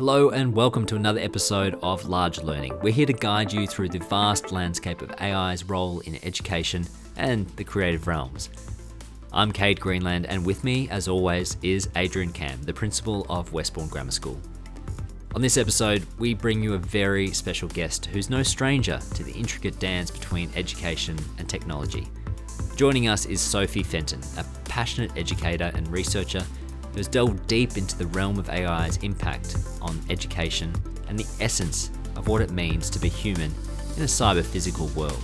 Hello and welcome to another episode of Large Learning. We're here to guide you through the vast landscape of AI's role in education and the creative realms. I'm Kade, Greenland, and with me, as always, is Adrian Camm, the principal of Westbourne Grammar School. On this episode, we bring you a very special guest who's no stranger to the intricate dance between education and technology. Joining us is Sophie Fenton, a passionate educator and researcher who has delved deep into the realm of AI's impact on education and the essence of what it means to be human in a cyber-physical world.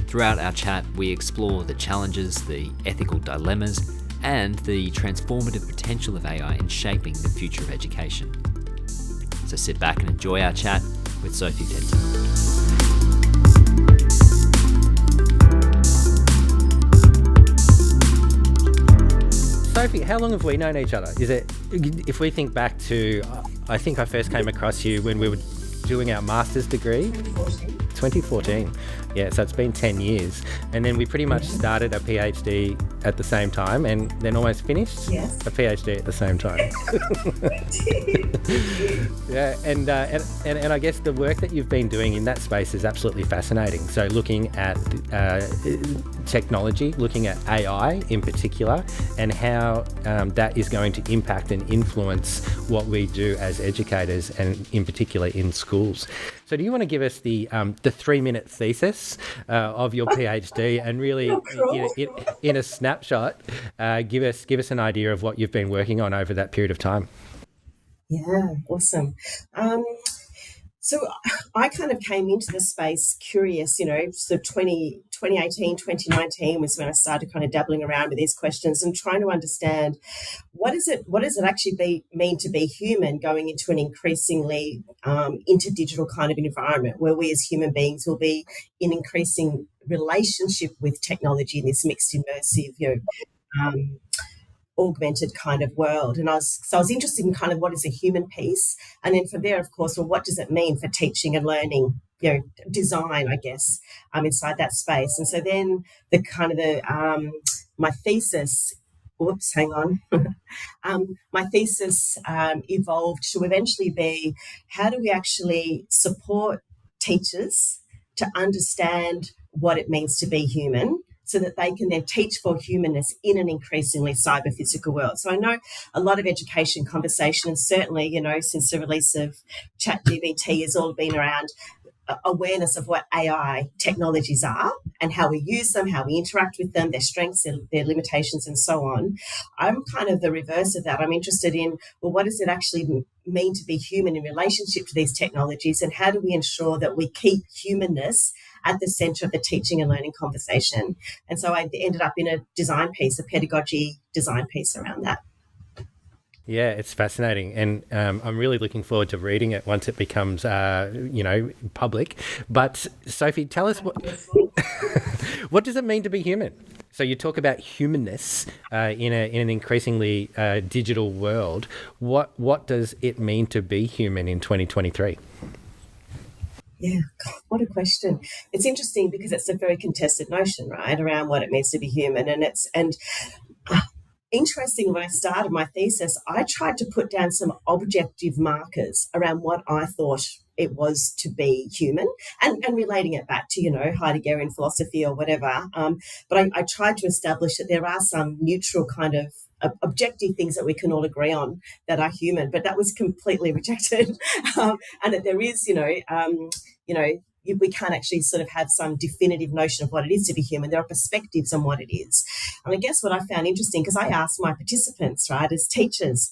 Throughout our chat, we explore the challenges, the ethical dilemmas, and the transformative potential of AI in shaping the future of education. So sit back and enjoy our chat with Sophie Fenton. Sophie, how long have we known each other? Is it, if we think back to, I think I first came across you when we were doing our master's degree. 2014. Yeah, so it's been 10 years. And then we pretty much started a PhD at the same time and then almost finished a PhD at the same time. Yeah, and I guess the work that you've been doing in that space is absolutely fascinating. So looking at technology, looking at AI in particular, and how that is going to impact and influence what we do as educators and in particular in schools. So do you want to give us the 3-minute thesis of your PhD and really, in a snapshot, give us an idea of what you've been working on over that period of time? Yeah, awesome. So I kind of came into the space curious, so 2018, 2019 was when I started kind of dabbling around with these questions and trying to understand what does it actually mean to be human going into an increasingly interdigital kind of environment where we as human beings will be in increasing relationship with technology in this mixed immersive, augmented kind of world. And I was interested in kind of what is a human piece. And then from there, of course, well, what does it mean for teaching and learning, design, I guess, inside that space. And so then my thesis, my thesis evolved to eventually be, how do we actually support teachers to understand what it means to be human, so that they can then teach for humanness in an increasingly cyber-physical world. So I know a lot of education conversation, and certainly, since the release of ChatGPT has all been around awareness of what AI technologies are and how we use them, how we interact with them, their strengths, their limitations, and so on. I'm kind of the reverse of that. I'm interested in, well, what does it actually mean to be human in relationship to these technologies, and how do we ensure that we keep humanness at the centre of the teaching and learning conversation? And so I ended up in a design piece, a pedagogy design piece around that. Yeah, it's fascinating, and I'm really looking forward to reading it once it becomes, public. But Sophie, tell us what does it mean to be human? So you talk about humanness in an increasingly digital world. What does it mean to be human in 2023? Yeah, God, what a question. It's interesting because it's a very contested notion, right, around what it means to be human. Interesting, when I started my thesis, I tried to put down some objective markers around what I thought it was to be human, and relating it back to, Heideggerian philosophy or whatever. But I tried to establish that there are some neutral kind of objective things that we can all agree on that are human, but that was completely rejected. And that there is, we can't actually sort of have some definitive notion of what it is to be human. There are perspectives on what it is. And I guess what I found interesting, because I asked my participants, right, as teachers,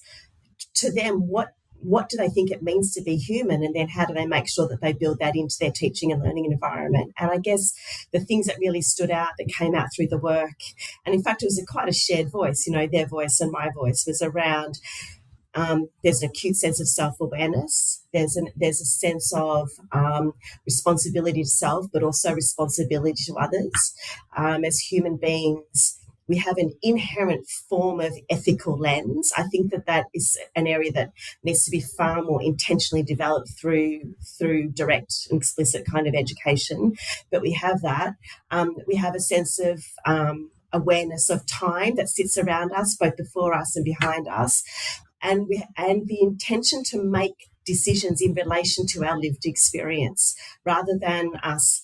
to them, what do they think it means to be human? And then how do they make sure that they build that into their teaching and learning environment? And I guess the things that really stood out, that came out through the work, and in fact, it was quite a shared voice, their voice and my voice, was around there's an acute sense of self-awareness. There's a sense of responsibility to self, but also responsibility to others. As human beings, we have an inherent form of ethical lens. I think that is an area that needs to be far more intentionally developed through direct and explicit kind of education. But we have that. We have a sense of awareness of time that sits around us, both before us and behind us. and the intention to make decisions in relation to our lived experience, rather than us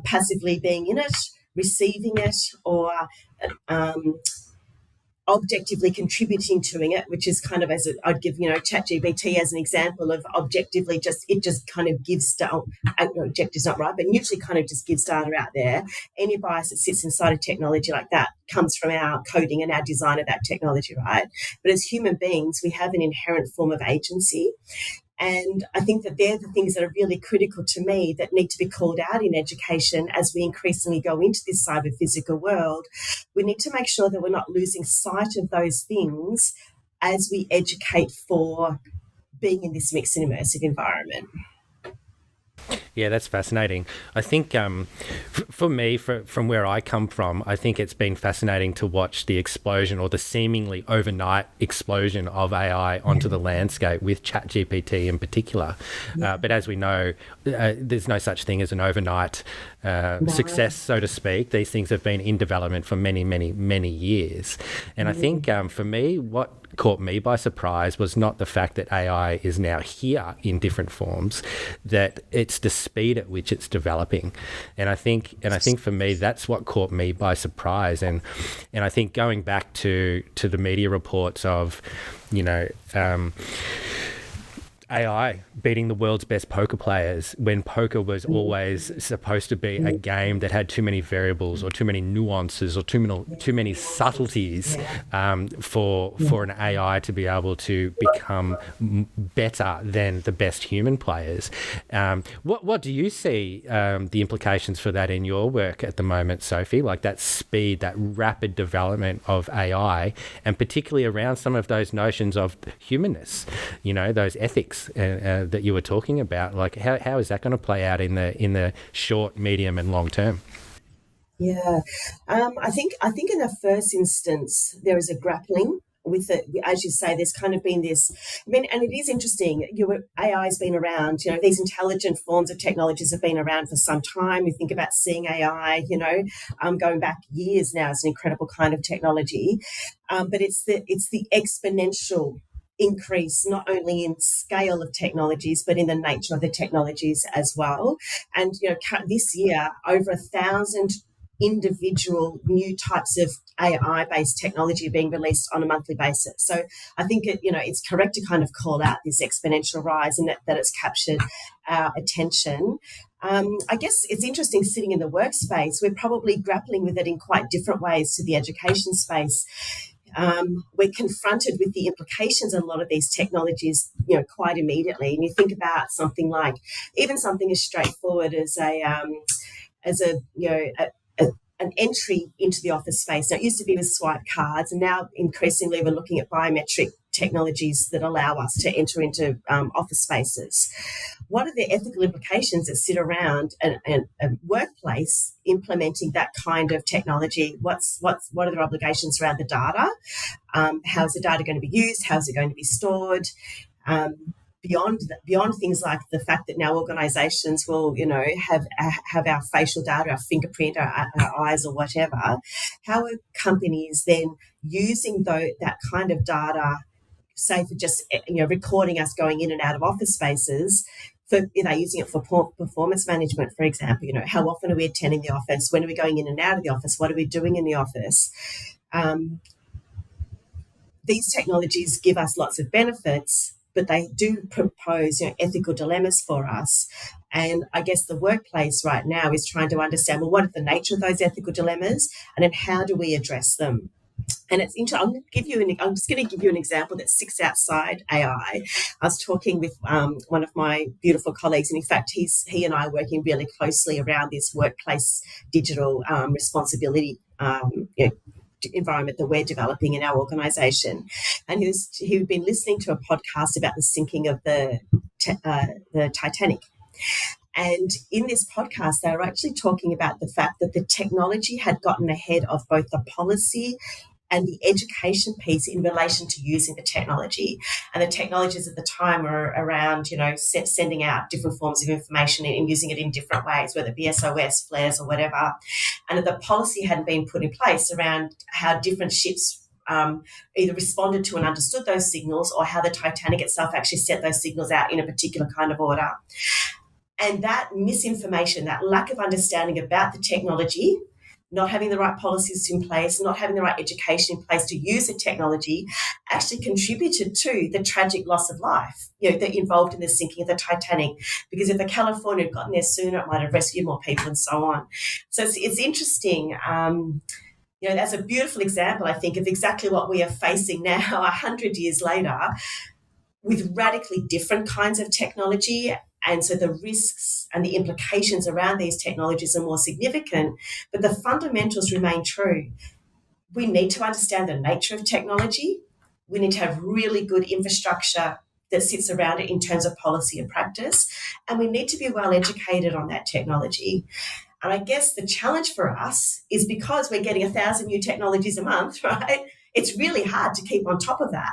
passively being in it, receiving it, or objectively contributing to it, which is kind of, I'd give, ChatGPT as an example of objectively it just kind of gives data. Objective's not right, but usually kind of just gives data out there. Any bias that sits inside a technology like that comes from our coding and our design of that technology, right? But as human beings, we have an inherent form of agency. And I think that they're the things that are really critical to me that need to be called out in education as we increasingly go into this cyber-physical world. We need to make sure that we're not losing sight of those things as we educate for being in this mixed and immersive environment. Yeah, that's fascinating. I think for me, from where I come from, I think it's been fascinating to watch the explosion, or the seemingly overnight explosion of AI onto the landscape with ChatGPT in particular. But as we know, there's no such thing as an overnight success, so to speak. These things have been in development for many, many, many years. And I think for me, what caught me by surprise was not the fact that AI is now here in different forms, that it's the speed at which it's developing. And I think for me, that's what caught me by surprise. And I think going back to the media reports of, AI beating the world's best poker players, when poker was always supposed to be a game that had too many variables or too many nuances or too many subtleties for an AI to be able to become better than the best human players. What do you see the implications for that in your work at the moment, Sophie? Like that speed, that rapid development of AI, and particularly around some of those notions of humanness, those ethics that you were talking about. Like how is that going to play out in the short, medium and long term? Yeah, I think in the first instance there is a grappling with it. As you say, there's kind of been this, and it is interesting. AI has been around. These intelligent forms of technologies have been around for some time. We think about seeing AI, going back years now as an incredible kind of technology, but it's the exponential increase, not only in scale of technologies, but in the nature of the technologies as well. And, this year, over 1,000 individual new types of AI-based technology being released on a monthly basis. So I think it's correct to kind of call out this exponential rise and that it's captured our attention. I guess it's interesting sitting in the workspace. We're probably grappling with it in quite different ways to the education space. We're confronted with the implications of a lot of these technologies, quite immediately. And you think about something like, even something as straightforward as an entry into the office space. Now, it used to be with swipe cards, and now increasingly we're looking at biometric technologies that allow us to enter into office spaces. What are the ethical implications that sit around a workplace implementing that kind of technology? What are their obligations around the data? How is the data going to be used? How is it going to be stored? Beyond things like the fact that now organisations will, have our facial data, our fingerprint, our eyes, or whatever. How are companies then using that kind of data, say for just recording us going in and out of office spaces? Are they using it for performance management, for example? How often are we attending the office? When are we going in and out of the office? What are we doing in the office? These technologies give us lots of benefits, but they do propose ethical dilemmas for us. And I guess the workplace right now is trying to understand, well, what is the nature of those ethical dilemmas, and then how do we address them? And it's interesting. I'm just going to give you an example that sits outside AI. I was talking with one of my beautiful colleagues, and in fact, he and I are working really closely around this workplace digital responsibility environment that we're developing in our organisation. And he'd been listening to a podcast about the sinking of the Titanic. And in this podcast, they were actually talking about the fact that the technology had gotten ahead of both the policy and the education piece in relation to using the technology. And the technologies at the time were around, sending out different forms of information and using it in different ways, whether it be SOS, flares, or whatever. And the policy hadn't been put in place around how different ships either responded to and understood those signals, or how the Titanic itself actually sent those signals out in a particular kind of order. And that misinformation, that lack of understanding about the technology, not having the right policies in place, not having the right education in place to use the technology, actually contributed to the tragic loss of life, that involved in the sinking of the Titanic. Because if the California had gotten there sooner, it might have rescued more people and so on. So it's interesting. That's a beautiful example, I think, of exactly what we are facing now 100 years later with radically different kinds of technology. And so the risks and the implications around these technologies are more significant, but the fundamentals remain true. We need to understand the nature of technology. We need to have really good infrastructure that sits around it in terms of policy and practice. And we need to be well educated on that technology. And I guess the challenge for us is because we're getting 1,000 new technologies a month, right? It's really hard to keep on top of that.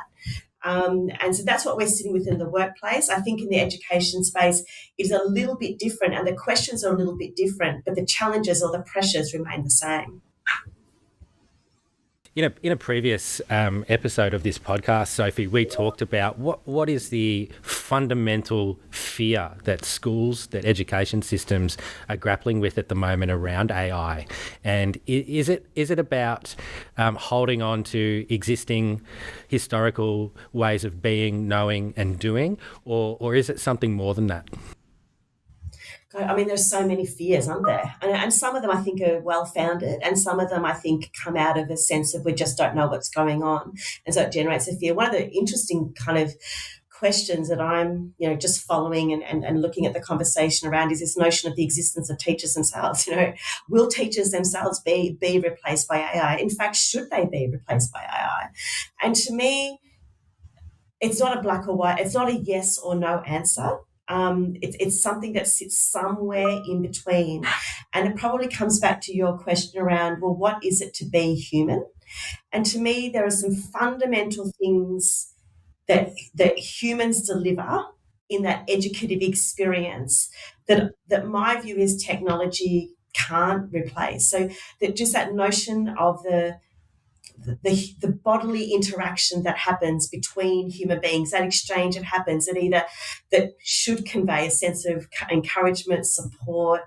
And so that's what we're sitting with in the workplace. I think in the education space, it is a little bit different, and the questions are a little bit different, but the challenges or the pressures remain the same. In a previous episode of this podcast, Sophie, we talked about what is the fundamental fear that schools, that education systems are grappling with at the moment around AI, and is it about holding on to existing historical ways of being, knowing, and doing, or is it something more than that? I mean, there's so many fears, aren't there? And some of them I think are well-founded, and some of them I think come out of a sense of we just don't know what's going on. And so it generates a fear. One of the interesting kind of questions that I'm, just following and looking at the conversation around is this notion of the existence of teachers themselves. Will teachers themselves be replaced by AI? In fact, should they be replaced by AI? And to me, it's not a black or white. It's not a yes or no answer. It's something that sits somewhere in between. And it probably comes back to your question around, well, what is it to be human? And to me, there are some fundamental things that humans deliver in that educative experience that my view is technology can't replace. So that just that notion of the bodily interaction that happens between human beings, that exchange that happens, that should convey a sense of encouragement, support,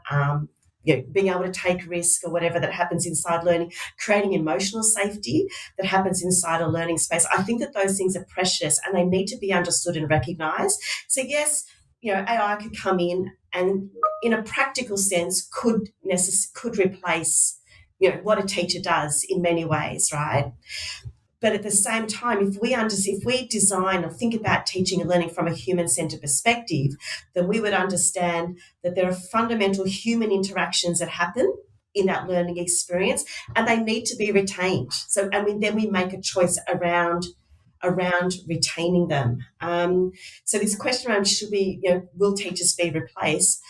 being able to take risk or whatever that happens inside learning, creating emotional safety that happens inside a learning space. I think that those things are precious and they need to be understood and recognised. So yes, AI could come in and in a practical sense could replace what a teacher does in many ways, right? But at the same time, if we design or think about teaching and learning from a human-centered perspective, then we would understand that there are fundamental human interactions that happen in that learning experience, and they need to be retained. So, then we make a choice around retaining them. So this question around will teachers be replaced?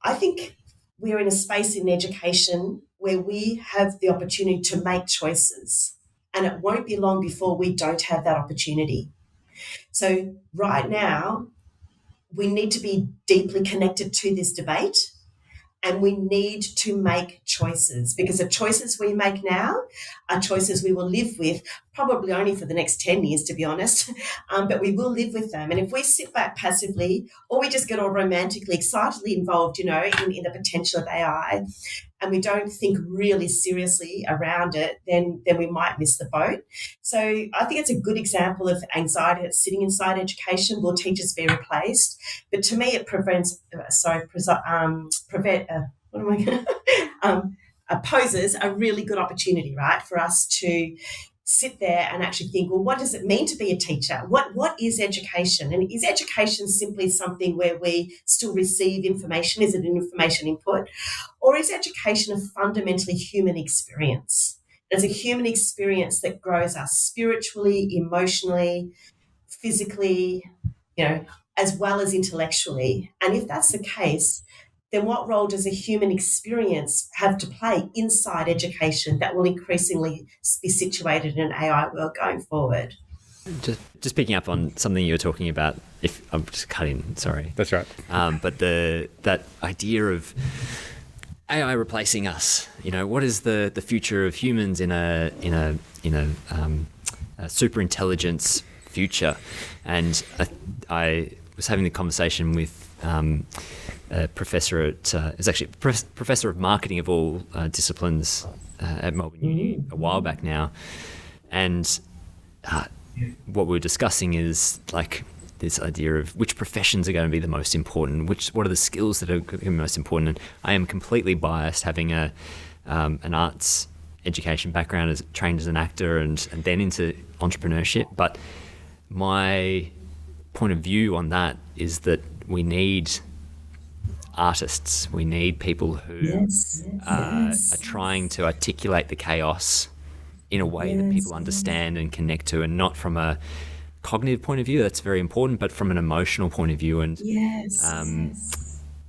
I think we're in a space in education where we have the opportunity to make choices, and it won't be long before we don't have that opportunity. So right now, we need to be deeply connected to this debate, and we need to make choices, because the choices we make now are choices we will live with probably only for the next 10 years, to be honest, but we will live with them. And if we sit back passively, or we just get all romantically, excitedly involved, in the potential of AI, and we don't think really seriously around it, then we might miss the boat. So I think it's a good example of anxiety that's sitting inside education. Will teachers be replaced? But to me, it poses a really good opportunity, right, for us to sit there and actually think, well, what does it mean to be a teacher? What is education? And is education simply something where we still receive information? Is it an information input? Or is education a fundamentally human experience? It's a human experience that grows us spiritually, emotionally, physically, as well as intellectually. And if that's the case, then what role does a human experience have to play inside education that will increasingly be situated in an AI world going forward? Just picking up on something you were talking about, if I'm just cutting, sorry. That's right. But that idea of AI replacing us? What is the future of humans in a super intelligence future? And I was having the conversation with a professor it's actually a professor of marketing of all disciplines at Melbourne Uni a while back now, and what we were discussing is like this idea of which professions are going to be the most important, what are the skills that are going to be most important. And I am completely biased, having an arts education background, as trained as an actor and then into entrepreneurship. But my point of view on that is that we need artists. We need people who are trying to articulate the chaos in a way that people understand and connect to, and not from a cognitive point of view, that's very important, but from an emotional point of view. And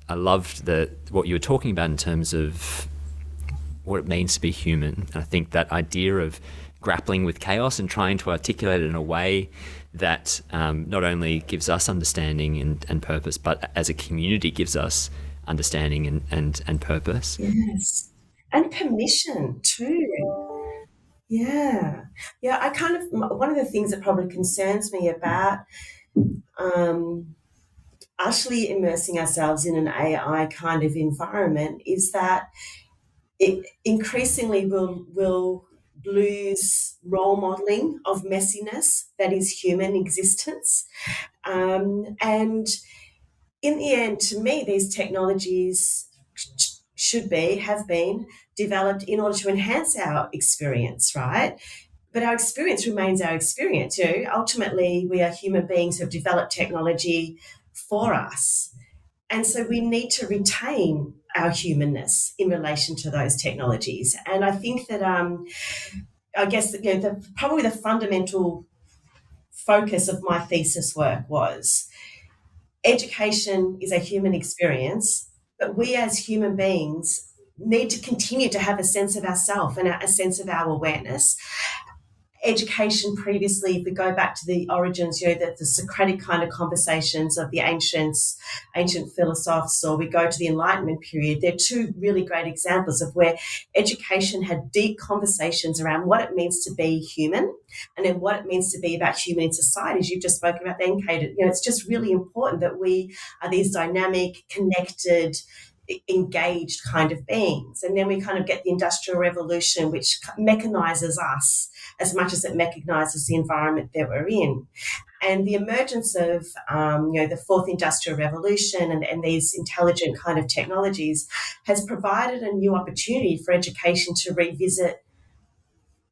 I loved what you were talking about in terms of what it means to be human. And I think that idea of grappling with chaos and trying to articulate it in a way that not only gives us understanding and purpose, but as a community gives us understanding and purpose. Yes. And permission too. Yeah. I kind of, one of the things that probably concerns me about actually immersing ourselves in an AI kind of environment is that it increasingly will lose role modeling of messiness that is human existence. And in the end, to me, these technologies have been developed in order to enhance our experience, right? But our experience remains our experience. Ultimately, we are human beings who have developed technology for us. And so we need to retain our humanness in relation to those technologies. And I think that, I guess, probably the fundamental focus of my thesis work was education is a human experience, but we as human beings need to continue to have a sense of ourself and a sense of our awareness. Education previously, if we go back to the origins, the Socratic kind of conversations of the ancient philosophers, or we go to the Enlightenment period, they're two really great examples of where education had deep conversations around what it means to be human and then what it means to be about human in society, as you've just spoken about then, Kade. It's just really important that we are these dynamic, connected, engaged kind of beings. And then we kind of get the Industrial Revolution, which mechanizes us as much as it mechanizes the environment that we're in. And the emergence of, the Fourth Industrial Revolution and these intelligent kind of technologies has provided a new opportunity for education to revisit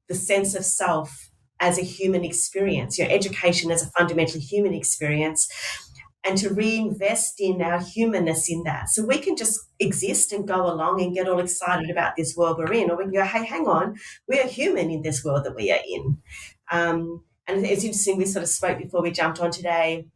the sense of self as a human experience, education as a fundamentally human experience, and to reinvest in our humanness in that. So we can just exist and go along and get all excited about this world we're in, or we can go, hey, hang on, we are human in this world that we are in. And it's interesting, we sort of spoke before we jumped on today,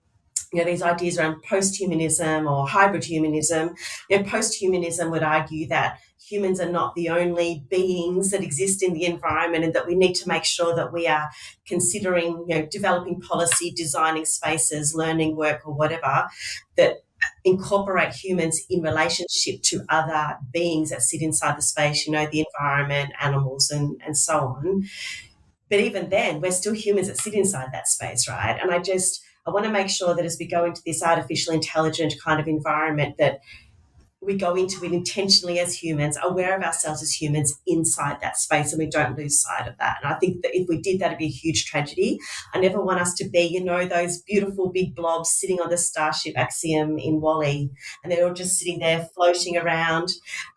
these ideas around post-humanism or hybrid humanism. Post-humanism would argue that humans are not the only beings that exist in the environment, and that we need to make sure that we are considering, developing policy, designing spaces, learning work or whatever, that incorporate humans in relationship to other beings that sit inside the space, the environment, animals and so on. But even then, we're still humans that sit inside that space, right? And I want to make sure that as we go into this artificial intelligent kind of environment, that we go into it intentionally as humans, aware of ourselves as humans inside that space, and we don't lose sight of that. And I think that if we did that, it'd be a huge tragedy. I never want us to be, those beautiful big blobs sitting on the Starship Axiom in Wall-E, and they're all just sitting there floating around.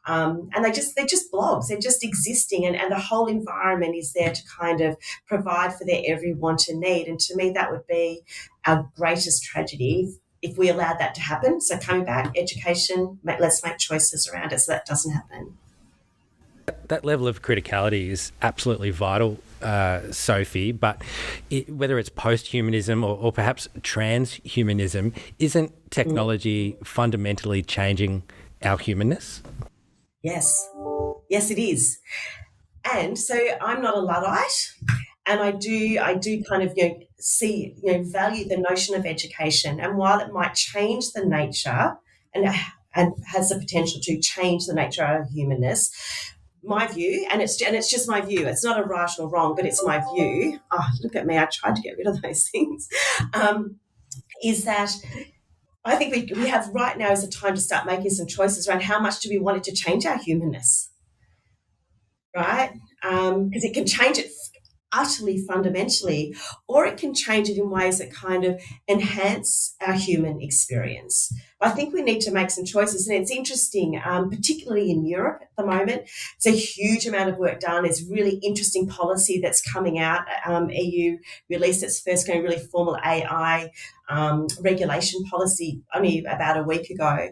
And they're just blobs. They're just existing, and the whole environment is there to kind of provide for their every want and need. And to me, that would be our greatest tragedy if we allowed that to happen. So coming back, education, let's make choices around it so that doesn't happen. That level of criticality is absolutely vital, Sophie, but whether it's post-humanism or perhaps transhumanism, isn't technology fundamentally changing our humanness? Yes, it is. And so I'm not a Luddite, and I do kind of value the notion of education. And while it might change the nature and and has the potential to change the nature of our humanness. My view, and it's just my view, it's not a right or wrong, but it's my view. Oh, look at me, I tried to get rid of those things. Is that I think we have right now is the time to start making some choices around how much do we want it to change our humanness, right? Because it can change it utterly fundamentally, or it can change it in ways that kind of enhance our human experience. But I think we need to make some choices, and it's interesting, particularly in Europe at the moment. There's a huge amount of work done. There's really interesting policy that's coming out. EU released its first kind of really formal AI regulation policy only about a week ago,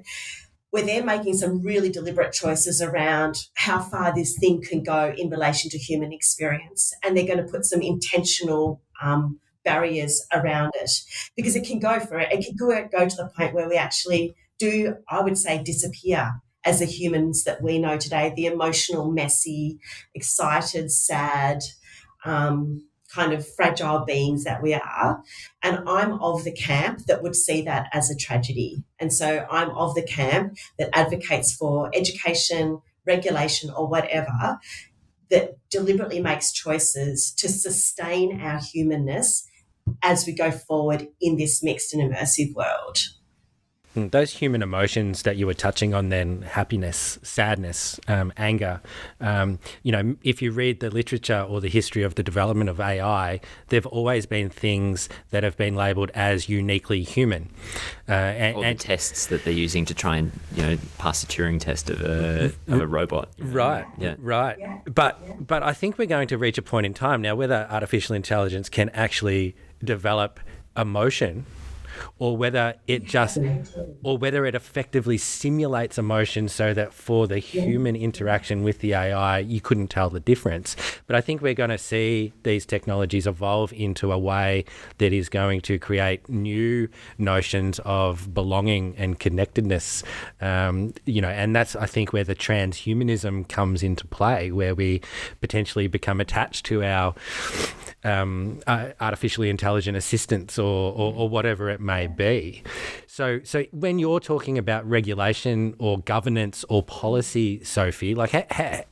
where they're making some really deliberate choices around how far this thing can go in relation to human experience. And they're going to put some intentional barriers around it, because it can go to the point where we actually do, I would say, disappear as the humans that we know today, the emotional, messy, excited, sad, kind of fragile beings that we are. And I'm of the camp that would see that as a tragedy. And so I'm of the camp that advocates for education, regulation, or whatever, that deliberately makes choices to sustain our humanness as we go forward in this mixed and immersive world. Those human emotions that you were touching on then, happiness, sadness, anger, if you read the literature or the history of the development of AI, they've always been things that have been labelled as uniquely human. Or the tests that they're using to try and, pass the Turing test of a robot. Right, yeah. Right. Yeah. But I think we're going to reach a point in time now whether artificial intelligence can actually develop emotion, or whether it effectively simulates emotion so that for the human interaction with the AI, you couldn't tell the difference. But I think we're going to see these technologies evolve into a way that is going to create new notions of belonging and connectedness, and that's, I think, where the transhumanism comes into play, where we potentially become attached to our artificially intelligent assistants or whatever it may be. So when you're talking about regulation or governance or policy, Sophie, like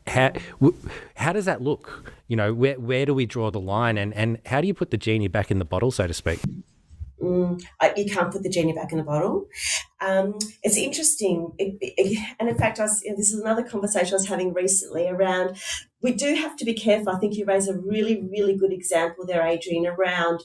how does that look? Where do we draw the line, and how do you put the genie back in the bottle, so to speak? You can't put the genie back in the bottle. It's interesting. And in fact, this is another conversation I was having recently around, we do have to be careful. I think you raise a really, really good example there, Adrian, around,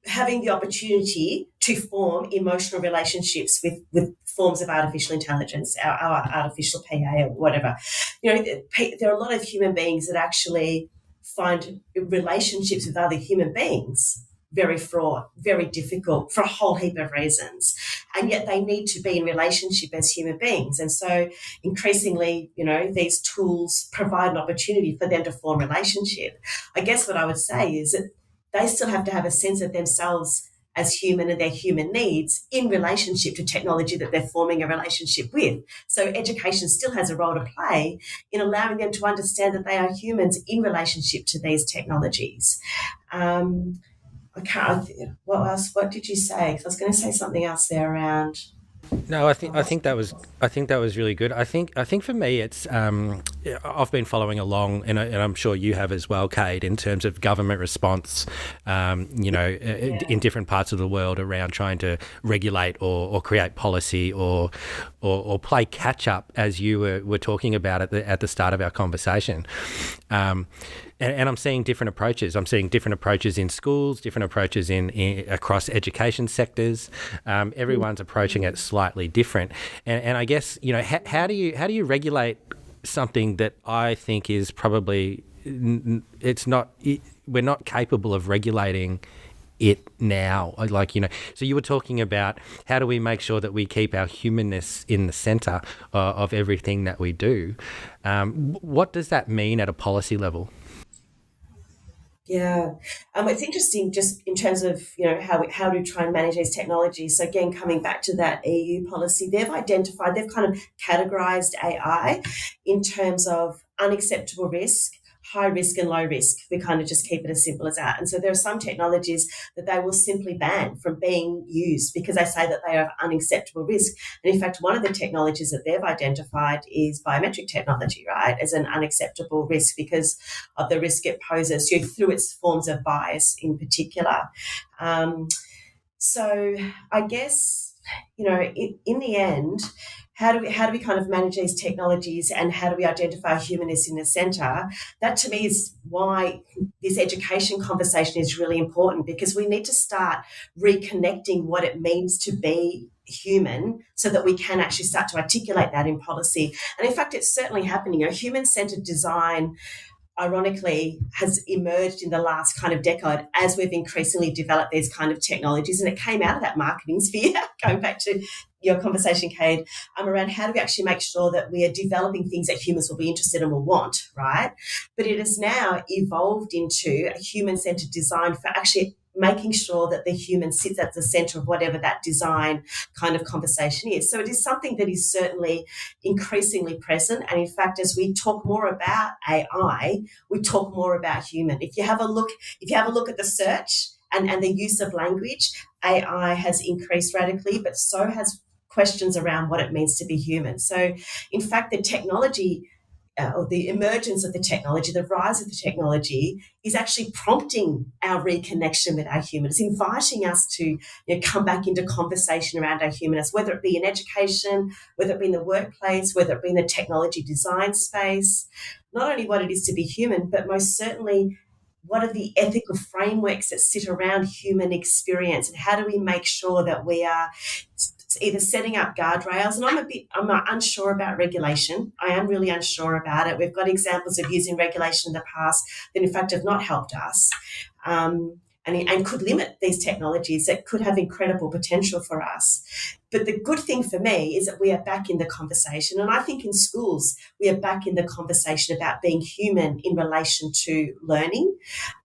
having the opportunity to form emotional relationships with forms of artificial intelligence, our artificial PA or whatever. There are a lot of human beings that actually find relationships with other human beings very fraught, very difficult for a whole heap of reasons. And yet they need to be in relationship as human beings. And so increasingly, these tools provide an opportunity for them to form relationship. I guess what I would say is that they still have to have a sense of themselves as human and their human needs in relationship to technology that they're forming a relationship with. So education still has a role to play in allowing them to understand that they are humans in relationship to these technologies. What else? What did you say? 'Cause I was going to say something else there around. No, I think that was really good. I think for me, it's I've been following along, and I'm sure you have as well, Kade, in terms of government response, in different parts of the world around trying to regulate or create policy or play catch up, as you were talking about at the start of our conversation. And I'm seeing different approaches. I'm seeing different approaches in schools, different approaches in across education sectors. Everyone's approaching it slightly different. And I guess, how do you regulate something that I think is probably we're not capable of regulating it now, so you were talking about how do we make sure that we keep our humanness in the center of everything that we do. What does that mean at a policy level? Yeah, it's interesting just in terms of how to try and manage these technologies. So again, coming back to that EU policy, they've kind of categorised AI in terms of unacceptable risk, high risk and low risk. We kind of just keep it as simple as that. And so there are some technologies that they will simply ban from being used because they say that they are unacceptable risk. And in fact, one of the technologies that they've identified is biometric technology, right, as an unacceptable risk because of the risk it poses through its forms of bias in particular. So I guess, in the end, how do we kind of manage these technologies and how do we identify humanness in the centre? That to me is why this education conversation is really important, because we need to start reconnecting what it means to be human so that we can actually start to articulate that in policy. And in fact, it's certainly happening. Human-centred design, ironically, has emerged in the last kind of decade as we've increasingly developed these kind of technologies. And it came out of that marketing sphere, going back to your conversation, Kade, around how do we actually make sure that we are developing things that humans will be interested in and will want, right? But it has now evolved into a human-centred design for actually making sure that the human sits at the centre of whatever that design kind of conversation is. So it is something that is certainly increasingly present. And in fact, as we talk more about AI, we talk more about human. If you have a look at the search and the use of language, AI has increased radically, but so has questions around what it means to be human. So in fact, the technology or the emergence of the technology, the rise of the technology is actually prompting our reconnection with our humanness, inviting us to come back into conversation around our humanness, whether it be in education, whether it be in the workplace, whether it be in the technology design space, not only what it is to be human, but most certainly what are the ethical frameworks that sit around human experience and how do we make sure that we are either setting up guardrails, and I'm unsure about regulation. I am really unsure about it. We've got examples of using regulation in the past that in fact have not helped us and could limit these technologies that could have incredible potential for us. But the good thing for me is that we are back in the conversation, and I think in schools we are back in the conversation about being human in relation to learning.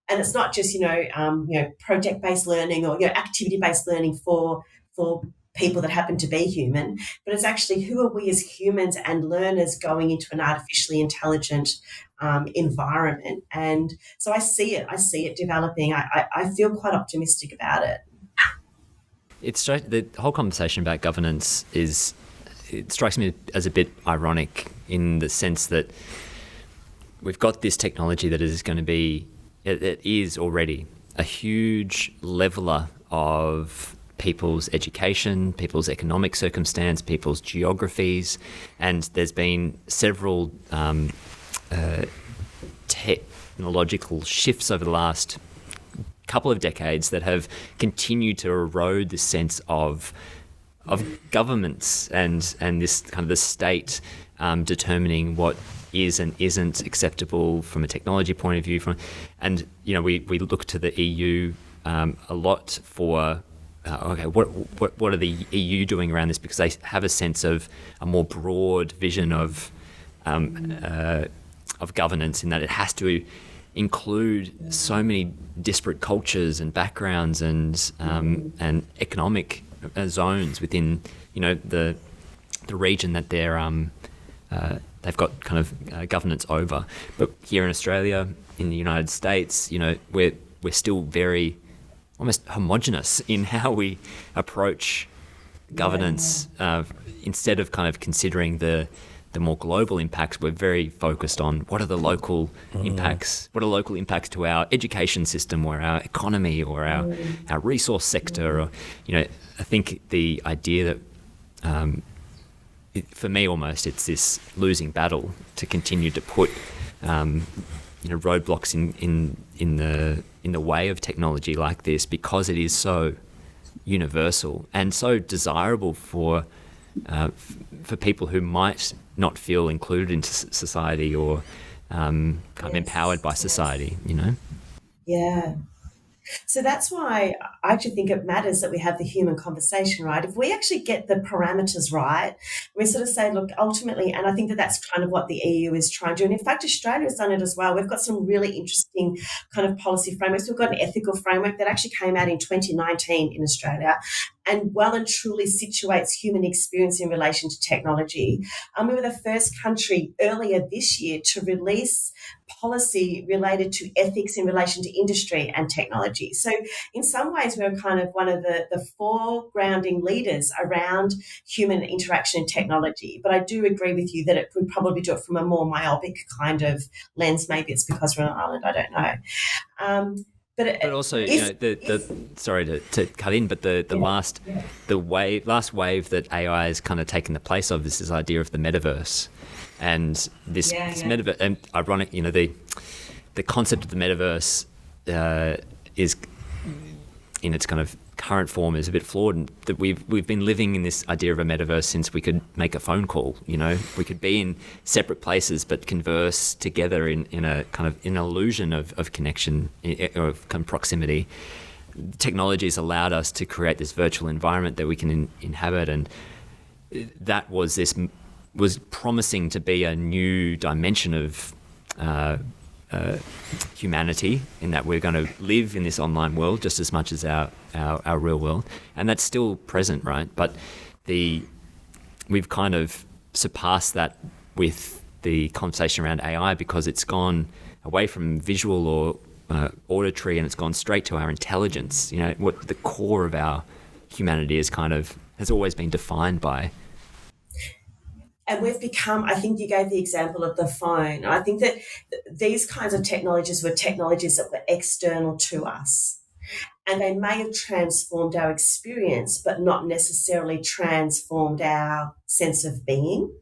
And it's not just project-based learning or activity-based learning for people that happen to be human, but it's actually who are we as humans and learners going into an artificially intelligent environment. And so I see it developing. I feel quite optimistic about it. It's the whole conversation about governance it strikes me as a bit ironic in the sense that we've got this technology that is going to be, it is already a huge leveler of people's education, people's economic circumstance, people's geographies, and there's been several technological shifts over the last couple of decades that have continued to erode the sense of governments and this kind of the state determining what is and isn't acceptable from a technology point of view. We look to the EU a lot for what are the EU doing around this, because they have a sense of a more broad vision of governance, in that it has to include so many disparate cultures and backgrounds and economic zones within the region that they've got kind of governance over. But here in Australia, in the United States, we're still very almost homogenous in how we approach governance. Instead of kind of considering the more global impacts, we're very focused on what are the local impacts. What are local impacts to our education system or our economy or our resource sector? Or, I think the idea that for me almost it's this losing battle to continue to put roadblocks in the way of technology like this, because it is so universal and so desirable for people who might not feel included into society or kind of empowered by society, Yeah. So that's why I actually think it matters that we have the human conversation, right? If we actually get the parameters right, we sort of say, look, ultimately, and I think that that's kind of what the EU is trying to do. And in fact, Australia has done it as well. We've got some really interesting kind of policy frameworks. We've got an ethical framework that actually came out in 2019 in Australia. and well and truly situates human experience in relation to technology. We were the first country earlier this year to release policy related to ethics in relation to industry and technology. So in some ways, we're kind of one of the foregrounding leaders around human interaction and technology. But I do agree with you that it would probably do it from a more myopic kind of lens. Maybe it's because we're on an island, I don't know. But also, sorry to cut in, but the last wave that AI has kind of taken the place of is this idea of the metaverse, and this metaverse, and ironic, the concept of the metaverse is in its kind of current form is a bit flawed, and that we've been living in this idea of a metaverse since we could make a phone call. We could be in separate places but converse together in a kind of an illusion of connection or of kind of proximity. Technology has allowed us to create this virtual environment that we can inhabit, and that was promising to be a new dimension of humanity, in that we're going to live in this online world just as much as our real world, and that's still present, right? But we've kind of surpassed that with the conversation around AI, because it's gone away from visual or auditory, and it's gone straight to our intelligence. What the core of our humanity has always been defined by. And we've become, I think you gave the example of the phone. I think that these kinds of technologies were technologies that were external to us. And they may have transformed our experience, but not necessarily transformed our sense of being.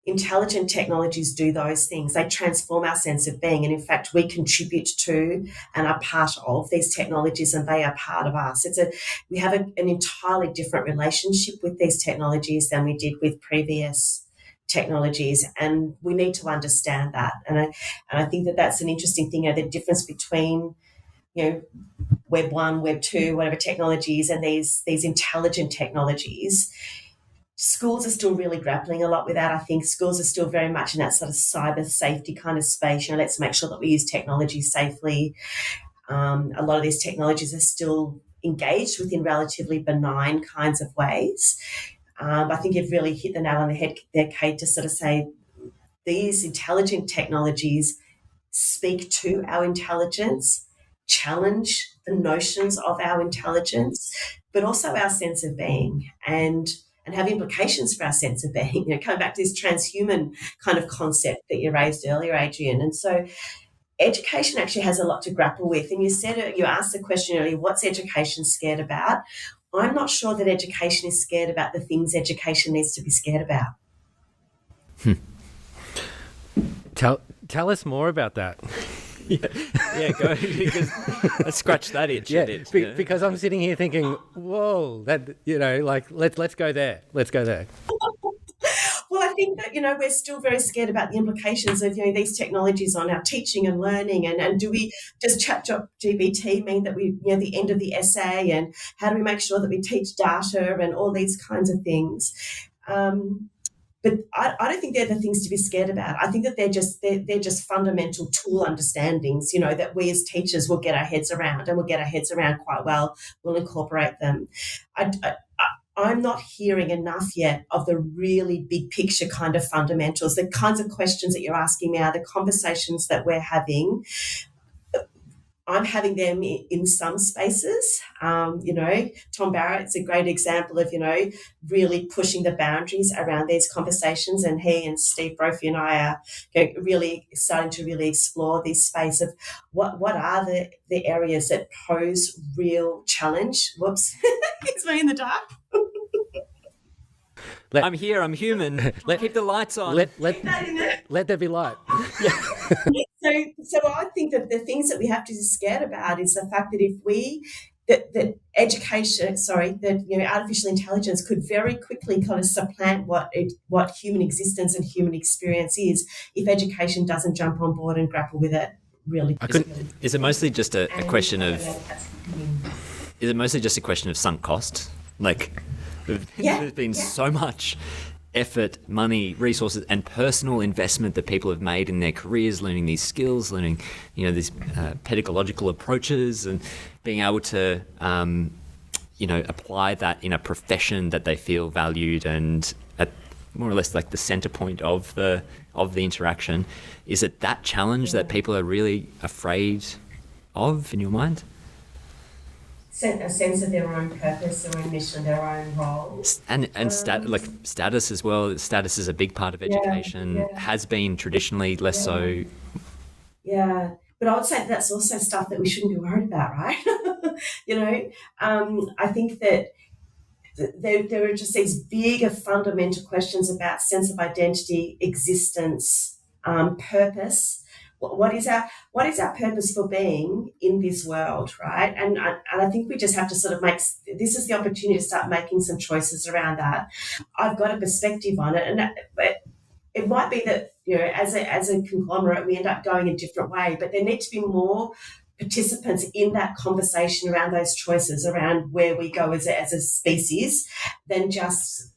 Intelligent technologies do those things. They transform our sense of being. And in fact, we contribute to and are part of these technologies, and they are part of us. We have an entirely different relationship with these technologies than we did with previous technologies. And we need to understand that. And I think that that's an interesting thing, the difference between, Web 1, Web 2, whatever technologies, and these intelligent technologies. Schools are still really grappling a lot with that. I think schools are still very much in that sort of cyber safety kind of space. Let's make sure that we use technology safely. A lot of these technologies are still engaged within relatively benign kinds of ways. I think you've really hit the nail on the head there, Kate, to sort of say these intelligent technologies speak to our intelligence, challenge the notions of our intelligence, but also our sense of being, and have implications for our sense of being. Coming back to this transhuman kind of concept that you raised earlier, Adrian. And so education actually has a lot to grapple with. And you asked the question earlier, what's education scared about? I'm not sure that education is scared about the things education needs to be scared about. Tell us more about that. Yeah, go, because let's scratch that itch. Because I'm sitting here thinking, whoa, that let's go there. Let's go there. Well, I think that we're still very scared about the implications of these technologies on our teaching and learning, and do we does ChatGPT mean that we the end of the essay, and how do we make sure that we teach data and all these kinds of things. But I don't think they're the things to be scared about. I think that they're just fundamental tool understandings, that we as teachers will get our heads around, and we'll get our heads around quite well. We'll incorporate them. I'm not hearing enough yet of the really big picture kind of fundamentals, the kinds of questions that you're asking now, the conversations that we're having. I'm having them in some spaces. Tom Barrett's a great example of, really pushing the boundaries around these conversations. And he and Steve Brophy and I are really starting to really explore this space of what are the areas that pose real challenge. Whoops, it's me in the dark. I'm here, I'm human. Keep the lights on. Let there be light. So I think that the things that we have to be scared about is the fact that artificial intelligence could very quickly kind of supplant what human existence and human experience is if education doesn't jump on board and grapple with it really. Is it mostly just a question of? Is it mostly just a question of sunk cost? There's been so much effort, money, resources, and personal investment that people have made in their careers, learning these skills, learning, these pedagogical approaches, and being able to, apply that in a profession that they feel valued and at more or less like the center point of the interaction. Is it that challenge that people are really afraid of in your mind? A sense of their own purpose, their own mission, their own role. And status as well. Status is a big part of education, has been traditionally less so. Yeah. But I would say that's also stuff that we shouldn't be worried about, right? I think that there are just these bigger fundamental questions about sense of identity, existence, purpose. What is our purpose for being in this world, right? And I think we just have to sort of this is the opportunity to start making some choices around that. I've got a perspective on it, but it might be that, as a conglomerate, we end up going a different way, but there need to be more participants in that conversation around those choices, around where we go as a species, than just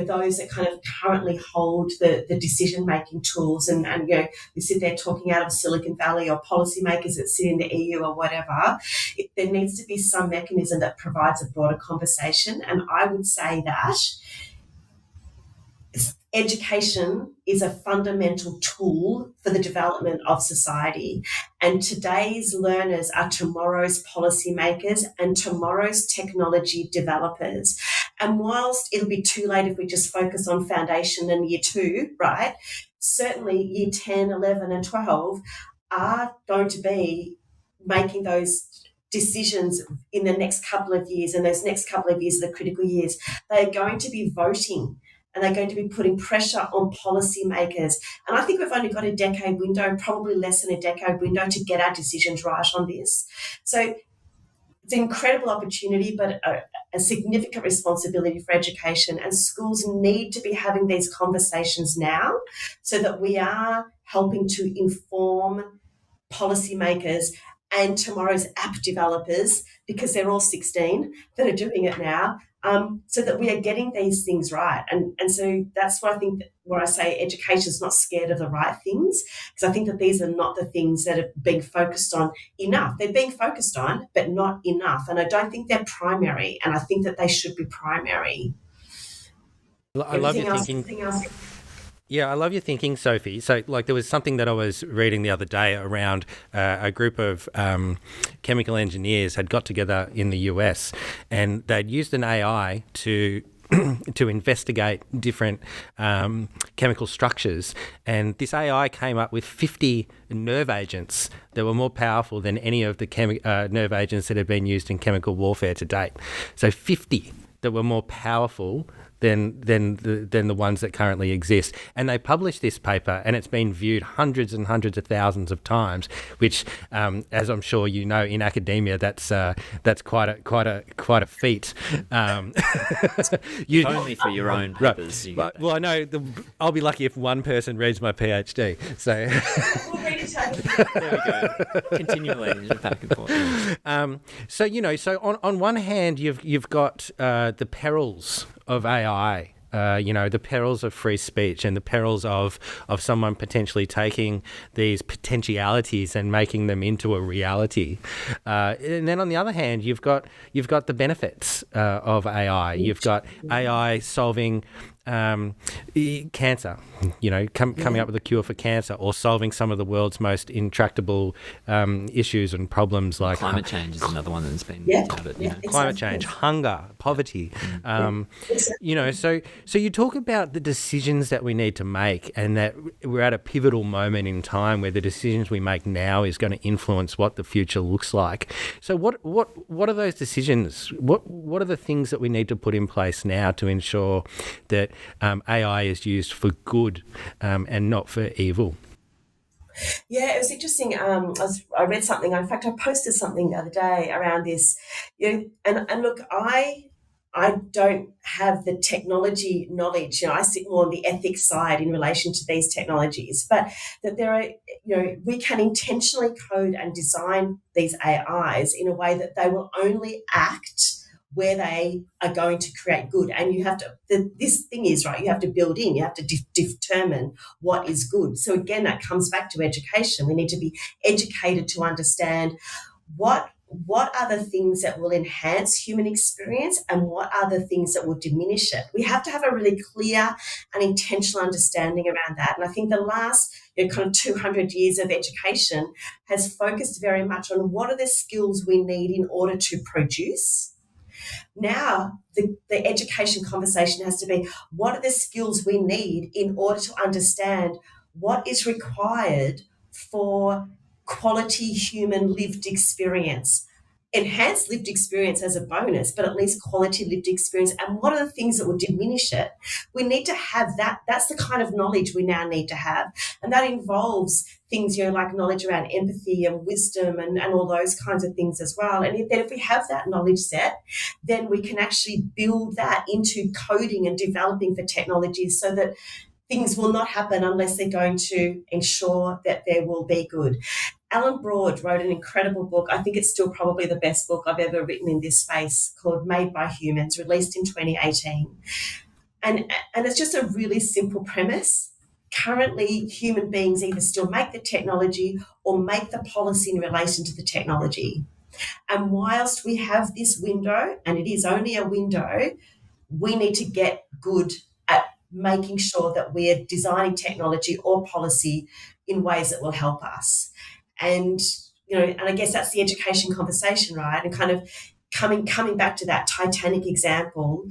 those that kind of currently hold the decision-making tools and we sit there talking out of Silicon Valley, or policymakers that sit in the EU or whatever. There needs to be some mechanism that provides a broader conversation, and I would say that education is a fundamental tool for the development of society. And today's learners are tomorrow's policymakers and tomorrow's technology developers. And whilst it'll be too late if we just focus on foundation and year 2, right? Certainly year 10, 11 and 12 are going to be making those decisions in the next couple of years, and those next couple of years are the critical years. They're going to be voting, and they're going to be putting pressure on policymakers. And I think we've only got a decade window, probably less than a decade window, to get our decisions right on this. So it's an incredible opportunity, but a significant responsibility for education. And schools need to be having these conversations now so that we are helping to inform policymakers and tomorrow's app developers, because they're all 16 that are doing it now, so that we are getting these things right. And so that's what I think, where I say education is not scared of the right things, because I think that these are not the things that are being focused on enough. They're being focused on, but not enough. And I don't think they're primary, and I think that they should be primary. I love your thinking. Yeah, I love your thinking, Sophie. So, there was something that I was reading the other day around a group of chemical engineers had got together in the US, and they'd used an AI to investigate different chemical structures. And this AI came up with 50 nerve agents that were more powerful than any of the nerve agents that had been used in chemical warfare to date. So 50 that were more powerful than the ones that currently exist. And they published this paper, and it's been viewed hundreds and hundreds of thousands of times, which, as I'm sure you know, in academia, that's quite a feat. Only for your own papers. Right. Well, I know I'll be lucky if one person reads my PhD. So there we go. Continually back and forth. So on one hand, you've got the perils of AI, the perils of free speech and the perils of someone potentially taking these potentialities and making them into a reality. And then on the other hand, you've got the benefits of AI. You've got AI solving cancer, coming up with a cure for cancer, or solving some of the world's most intractable issues and problems, like climate change is another one that's been covered. Climate change, hunger, poverty. So you talk about the decisions that we need to make, and that we're at a pivotal moment in time where the decisions we make now is going to influence what the future looks like. So what are those decisions? What are the things that we need to put in place now to ensure that AI is used for good and not for evil? Yeah, it was interesting. I read something. In fact, I posted something the other day around this. And look, I don't have the technology knowledge. I sit more on the ethics side in relation to these technologies. But that there are, we can intentionally code and design these AIs in a way that they will only act where they are going to create good. And you have to, this thing is, right, you have to build in, you have to determine what is good. So again, that comes back to education. We need to be educated to understand what what are the things that will enhance human experience and what are the things that will diminish it? We have to have a really clear and intentional understanding around that. And I think the last kind of 200 years of education has focused very much on what are the skills we need in order to produce. Now, the education conversation has to be, what are the skills we need in order to understand what is required for quality human lived experience? Enhanced lived experience as a bonus, but at least quality lived experience. And what are the things that will diminish it? We need to have that. That's the kind of knowledge we now need to have. And that involves things, like knowledge around empathy and wisdom and all those kinds of things as well. And if we have that knowledge set, then we can actually build that into coding and developing for technologies so that things will not happen unless they're going to ensure that there will be good. Alan Broad wrote an incredible book. I think it's still probably the best book I've ever written in this space, called Made by Humans, released in 2018. And it's just a really simple premise. Currently, human beings either still make the technology or make the policy in relation to the technology. And whilst we have this window, and it is only a window, we need to get good at making sure that we are designing technology or policy in ways that will help us. And, and I guess that's the education conversation, right? And kind of coming back to that Titanic example,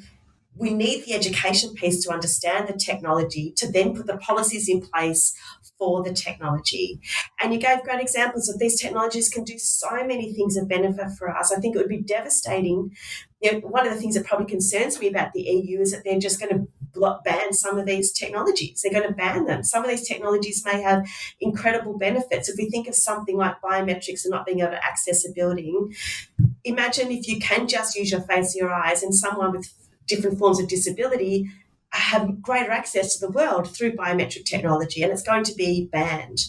we need the education piece to understand the technology, to then put the policies in place for the technology. And you gave great examples of these technologies can do so many things of benefit for us. I think it would be devastating. One of the things that probably concerns me about the EU is that they're just going to ban some of these technologies. They're going to ban them. Some of these technologies may have incredible benefits. If we think of something like biometrics and not being able to access a building, imagine if you can just use your face or your eyes and someone with different forms of disability have greater access to the world through biometric technology, and it's going to be banned.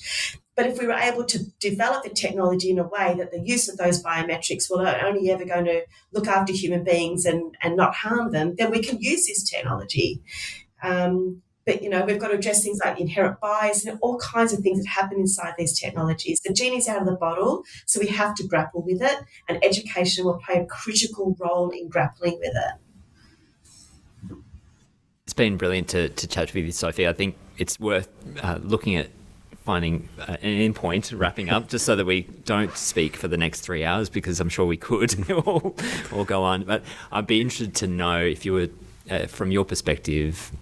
But if we were able to develop the technology in a way that the use of those biometrics will only ever going to look after human beings and not harm them, then we can use this technology. But, we've got to address things like inherent bias and all kinds of things that happen inside these technologies. The genie's out of the bottle, so we have to grapple with it, and education will play a critical role in grappling with it. It's been brilliant to chat with you, Sophie. I think it's worth looking at finding an end point, wrapping up, just so that we don't speak for the next 3 hours, because I'm sure we could or go on. But I'd be interested to know if you were, from your perspective,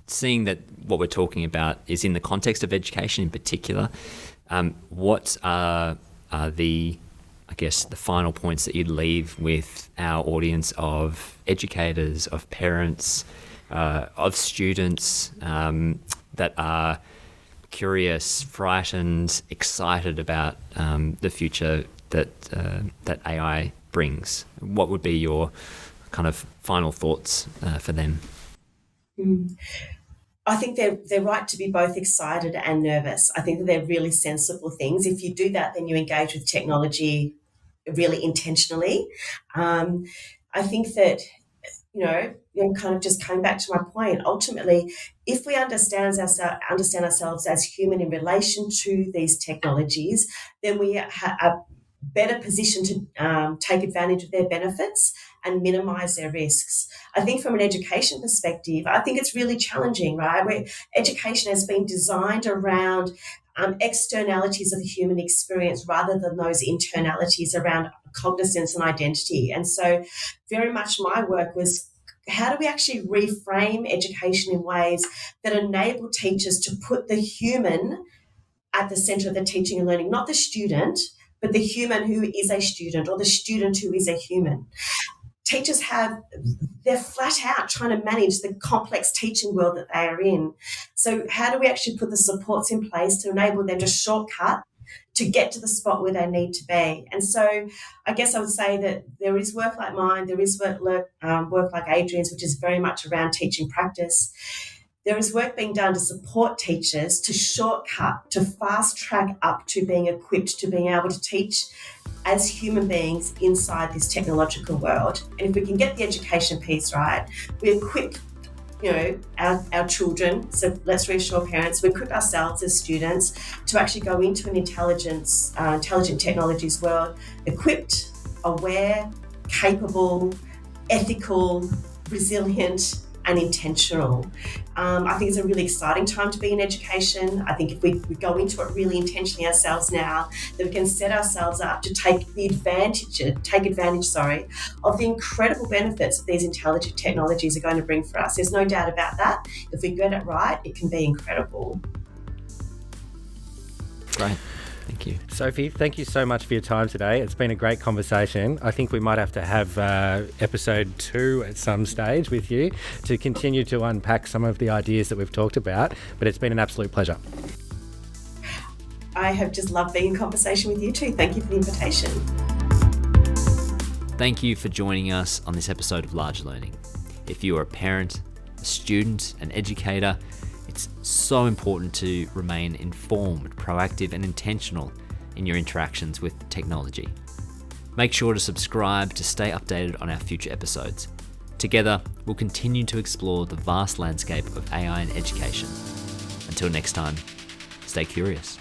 seeing that what we're talking about is in the context of education in particular, what are the final points that you'd leave with our audience of educators, of parents, of students that are curious, frightened, excited about the future that AI brings? What would be your kind of final thoughts for them? I think they're right to be both excited and nervous. I think that they're really sensible things. If you do that, then you engage with technology really intentionally. I think that, kind of just coming back to my point, ultimately, if we understand ourselves as human in relation to these technologies, then we are better positioned to take advantage of their benefits and minimise their risks. I think from an education perspective, I think it's really challenging, right? Where education has been designed around externalities of the human experience rather than those internalities around cognizance and identity. And so very much my work was, how do we actually reframe education in ways that enable teachers to put the human at the centre of the teaching and learning, not the student, but the human who is a student or the student who is a human. Teachers they're flat out trying to manage the complex teaching world that they are in. So how do we actually put the supports in place to enable them to shortcut to get to the spot where they need to be? And so I guess I would say that there is work like mine, there is work like Adrian's, which is very much around teaching practice. There is work being done to support teachers to shortcut, to fast track up to being equipped to being able to teach as human beings inside this technological world. And if we can get the education piece right, we equip our children. So let's reassure parents, we equip ourselves as students to actually go into an intelligent technologies world, equipped, aware, capable, ethical, resilient, and intentional. I think it's a really exciting time to be in education. I think if we go into it really intentionally ourselves now, that we can set ourselves up to take advantage of the incredible benefits that these intelligent technologies are going to bring for us. There's no doubt about that. If we get it right, it can be incredible. Great. Thank you. Sophie, thank you so much for your time today. It's been a great conversation. I think we might have to have episode 2 at some stage with you to continue to unpack some of the ideas that we've talked about, but it's been an absolute pleasure. I have just loved being in conversation with you too. Thank you for the invitation. Thank you for joining us on this episode of Large Learning. If you are a parent, a student, an educator, it's so important to remain informed, proactive, and intentional in your interactions with technology. Make sure to subscribe to stay updated on our future episodes. Together, we'll continue to explore the vast landscape of AI in education. Until next time, stay curious.